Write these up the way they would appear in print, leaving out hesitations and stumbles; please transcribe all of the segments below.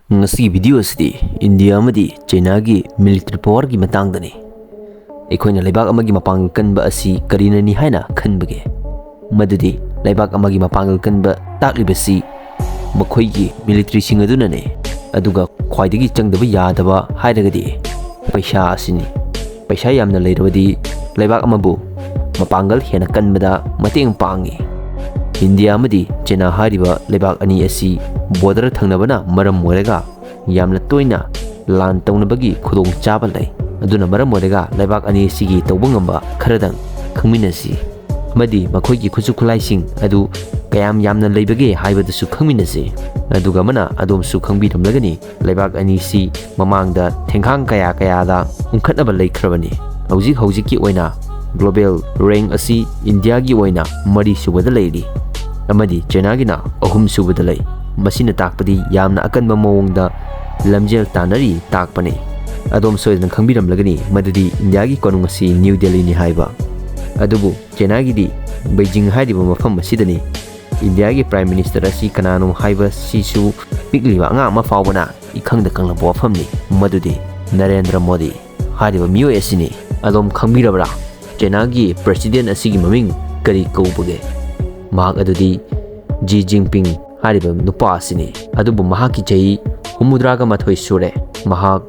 ngasi video asidi India amadi China gi military power gi matangdani ekhoi na leibak amagi mapang kanba asi karina ni haina khanbage madudi leibak amagi mapang kanba taklibasi makhoi gi military sing aduna ne aduga khwaidagi changdaba yadaba hairagadi paisa asini paisa yamna leirabadi leibak amabu mapangal hena kanbada mateng pangi India amadi China hariba leibak ani asi border thangnabana maram moirega yamna toina lan tawnabagi khudong chaba lai aduna maram moirega leibak ani sigi tawbangamba kharadang khangminasi amadi makhoi gi Khutchu Khutlai sing adu kayam yamna leibage haibadasu khangminasi aduga mana Adom su khangbiramlagani leibak ani si mamangda thengkhang kaya kaya da unkhatnaba leikhrabani hojik ki oina global rank asi India gi oina mari subada leiri amadi China gi na ahum subada lei masina takpadi yamna akanba mawongda lamjel tanari takpane Adom soidan khangbiramlagani madudi India gi konung asi New Delhi ni haiba adubu China gi di Beijing haiba mafam asidani India gi prime minister asi kanano haiba sisu pikliwa nga ma fawbana ikhangda kangla bofamni madudi Narendra Modi haiba miyo asini Adom khangmirabra China gi president asi gi maming kari koubage mahak adudi Xi Jinping hariba nupa asini adubu mahaki chai humudraga mathoi sure mahak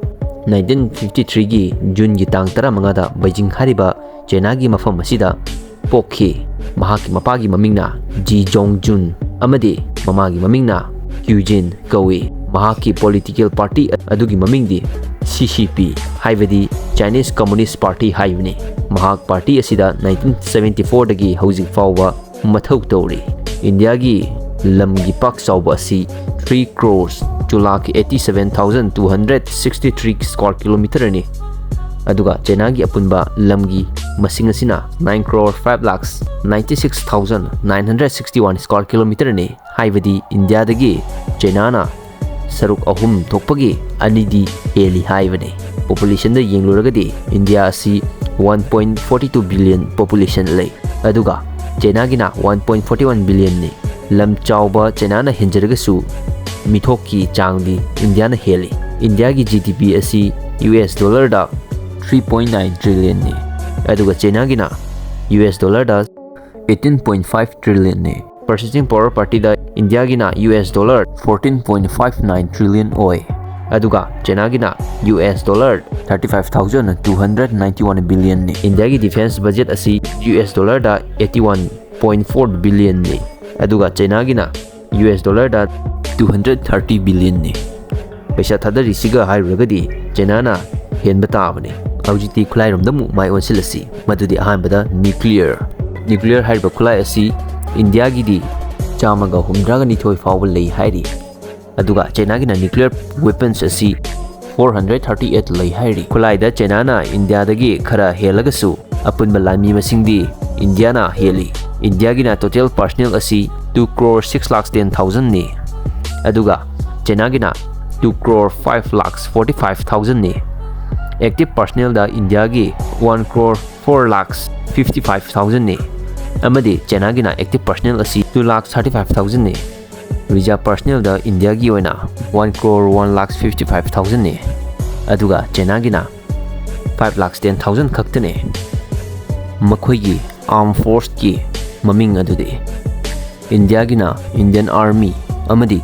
1953 gi June gi tang 15 da Beijing hariba China gi mafam asida pokhi mahaki mapagi mamingna Ji Jongjun amadi mamagi mamingna Kyujin kawi mahaki political party adugi mamingdi CCP haibadi Chinese Communist Party haibni mahak party asida 1974 dagi hojik fawba mathau tawri India gi lamgi pak sauba si 3 crores 2,87,263 square kilometer ni aduga China gi apunba lamgi masing asina 9 crore 5,96,961 square kilometer ni haibadi India dagi China na saruk ahum thokpagi anidi heli haibani population da yengluragadi India asi 1.42 billion population lay aduga China gi na 1.41 billion ni lam chawba China na hinjaragasu mithoki changdi India na heli India gi GDP asi US dollar da 3.9 trillion ni aduga China gi na US dollar da 18.5 trillion ni purchasing power party da India gi na US dollar 14.59 trillion oi aduga China gi na US dollar 35,291 billion ni India gi defense budget asi US dollar da 81.4 billion ni aduga China gi na US dollar da 230 billion ni paisa thadari siga hairugadi China na henba tabani hojiti khulai rom damu mai onsilasi madudi ahanbada nuclear haiba khulai asi India gi di chamaga humdraga ni thoi fawba lei hairi aduga China gi na nuclear weapons asi 438 lei hairi khulai da China na India dagi khara helagasu apunba lami masingdi India na heli India gi na total personnel asi 2 crore 6,10,000 ni aduga China gi na 2 crore 5,45,000 ni active personnel da India gi 1 crore 4,55,000 ni amadi China gi na active personnel asi 2,35,000 ni reserve personnel da India gi oina 1 crore 1,55,000 ni aduga China gi na 5,10,000 khaktane makhoi gi armed force ki maming adudi India gi na Indian Army amadi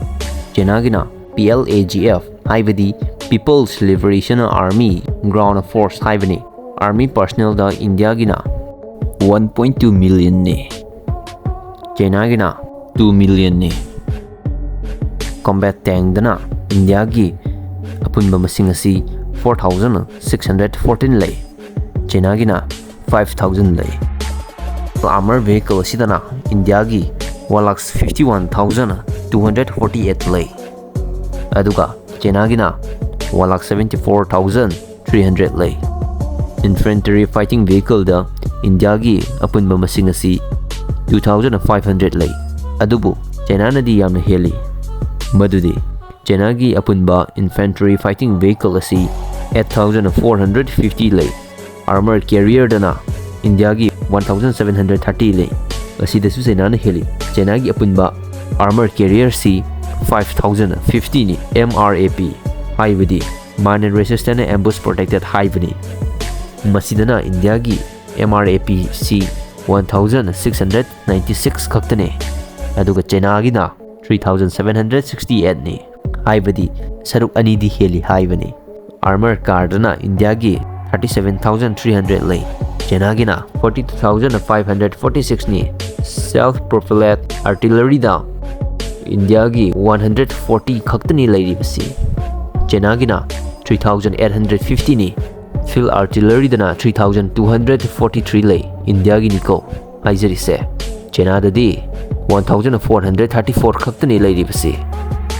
China gi na PLAGF haibadi People's Liberation Army ground force haibani army personnel da India gi na 1.2 million ni China gi na 2 million ni combat tank dana India gi apunba masing asi 4,614 lei China gi na 5,000 lei armor vehicle sidana India gi 1,51,248 lei aduga China gi na 1,74,300 lei infantry fighting vehicle da India gi apunba masing asi 2,500 lei adubu China na di yamna heli madudi China gi apunba infantry fighting vehicle asi 8,450 lei armor carrier dana India gi 1,730 lei asidasu China na heli China gi apunba armor carrier si 5050 ni MRAP haibadi Mine Resistant Ambush Protected haibani masidana India gi MRAP C 1696 khaktane aduga China gi na 3768 ni haibadi saruk ani di heli haibani Armor car dana India gi 37300 lay China gi na 42546 ni Self propelled artillery da India gi 140 khaktani layri basi China gi na 3850 ni Field artillery dana 3243 lay India gi niko haijari se China da di 1434 khaktani layri basi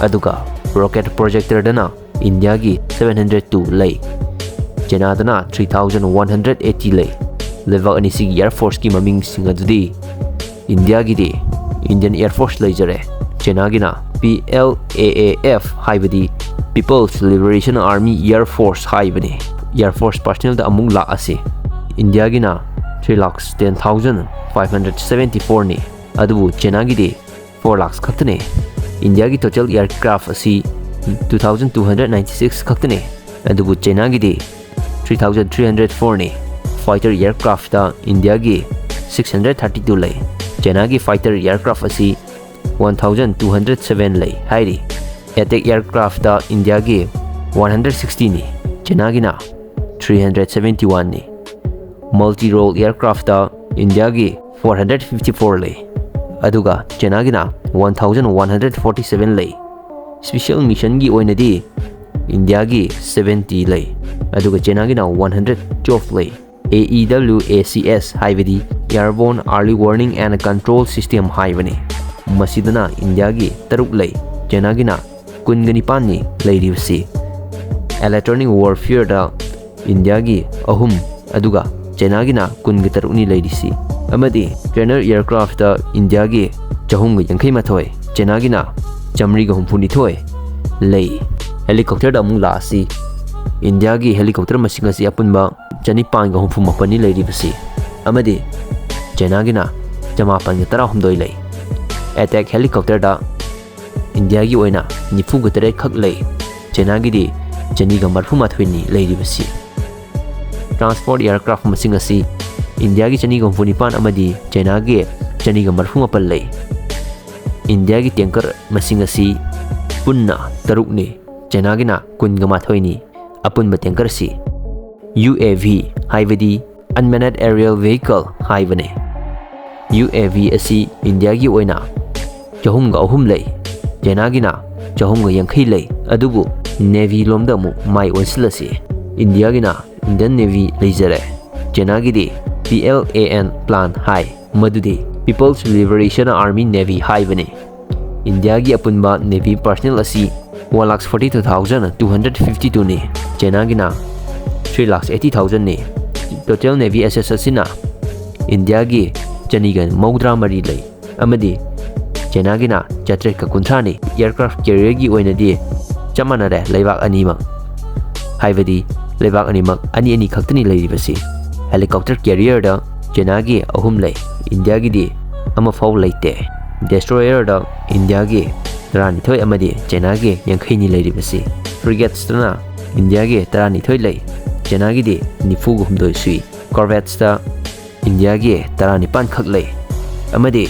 aduga rocket projector dana India gi 702 lay China dana 3180 lay level ani sig Air Force ki maming singa dudi India gi di Indian Air Force laijare China gi na PLAAF haibadi People's Liberation Army Air Force haibani Air Force personnel da amung la asi India gi na 3,10,574 ni adubu China gi di 4 lakhs khaktane India gi total aircraft asi 2296 khaktane adubu China gi di 3304 ni fighter aircraft da India gi 632 lay China gi fighter aircraft asi 1207 lay hairi attack aircraft da India gi 160 ni China gi na 371 ni multi role aircraft da India gi 454 lay aduga China gi na 1147 lay special mission gi oina di India gi 70 lay aduga China gi na 112 lay AEWACS haibadi Airborne Early Warning and Control System haibani masidana India gi taruk lay China gi na kunganipan ni layribasi Electronic Warfare da India gi ahum aduga China gi na kungataruk ni layrisi amadi trainer aircraft da India gi 4yankhai China gi na 132 lay helicopter da amung la asi India gi helicopter masing asi apunba Janipan ga humfu mapani layribasi amadi China gi na 513 lay attack helicopter da India gi oina 93 khak lay China gi di Chani ga marfuma thwini layribasi transport aircraft masing asi India gi chani ga humfunipan amadi China gi chani ga marfuma pal lay India gi tanker masing asi punna taruk ni China gi na kun ga mathwini apun ba tanker si UAV haibadi unmanned aerial vehicle haibane UAV asi India gi oina 303 lay China gi na 350 lay adubu Navy lomda mu mai onsilasi India gi na Indian Navy leijare China gi di PLAN plan hai madudi People's Liberation Army Navy haibane India gi apunba Navy personnel asi 1,42,252 ni China gi na 3,80,000 ni total Navy assets asina India gi chanigan maudra mari lay amadi China gi na 313 ni aircraft carrier gi oina di chamanare leibag anima haibadi leibag animak ani khaktani layribasi helicopter carrier da China gi ahum lay India gi di ama faw laite destroyer da India gi rani thoi amadi China gi 80 ni layribasi frigates na India gi 30 thoi lay China gi di 93 sui corvettes da India gi 19 khak lay amadi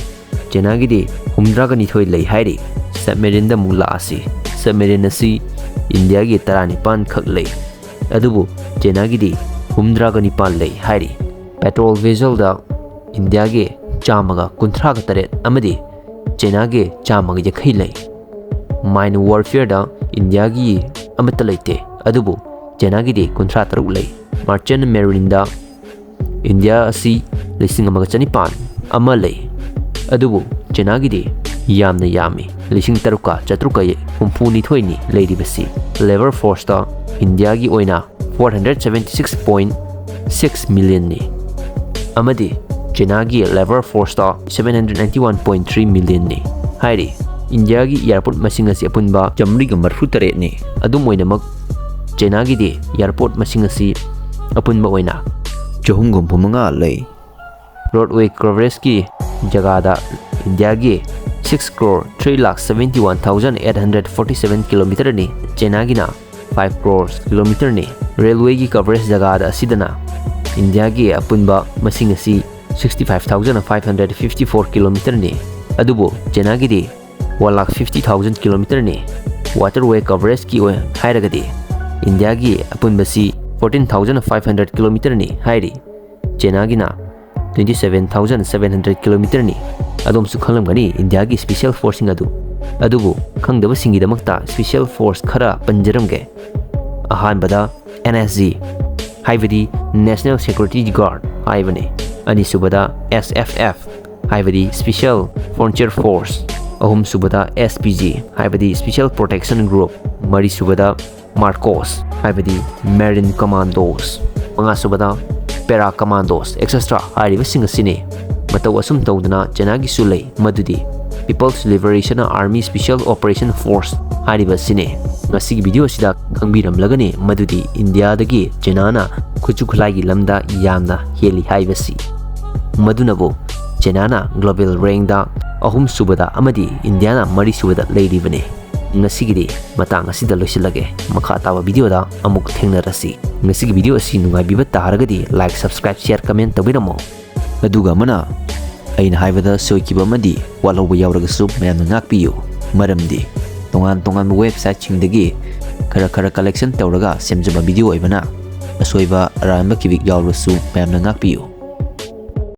China gi di 100 thoi lay hairi submarine da mula asi submarine asi India gi 19 khak lay adubu China gi di 100 lay hairi petrol vessel da India gi chamaga 138 amadi China gi chamaga 60 lay mine warfare da India gi amata laite adubu China gi di 103 lay merchant marine da India asi 1,500 ama lay adubu China gi di yamna yami 3,400 ni layribasi labor force da India gi oina 476.6 million ni amadi China gi labor force da 791.3 million ni hairi India gi airport masing asi apunba 138 ni adum oinamak China gi di airport masing asi apunba oina 305 lay roadway coverage ki jaga da India gi 6 crore 3,71,847 kilometer ni China gina 5 crores kilometer ni railway gi coverage jaga da asidana India gi apunba masing asi 65,554 kilometer ni adubo China gi di 1,50,000 kilometer ni waterway coverage ki oy hairagadi India gi apunba si 14,500 kilometer ni hairi China gi na 27,700 kilometer ni Adom su khangamgani India gi special forcing adubu khangdaba singi damakta special force khara panjaramge ahanbada NSG haibadi National Security Guard haibane anisubada SFF haibadi Special Frontier Force ahum subada SPG haibadi Special Protection Group mari subada Marcos haibadi Marine Commandos manga subada Para Commandos etc hairiba singasine matau asum tawdana China gi sulai madudi People's Liberation Army Special Operation Force hairiba sine ngasigi video sida khangbiram lagani madudi India dagi China na Khutchu Khutlai gi lamda yamna heli haibasi madunabo China na global rank da ahum subada amadi India na mari subada leiribane ngasigi matang asida loisilage makha tawa video da amuk thengnarasi ngasigi video asi nungai biba taragadi like subscribe share comment tawiramo aduga mana aina haibada soikiba amadi walhauba yauragasu mayamna ngakpiyu maramdi tongan website chingdagi khara collection tawraga semjaba video oibana asoiba aramba kibik yaurasu mayamna ngakpiyu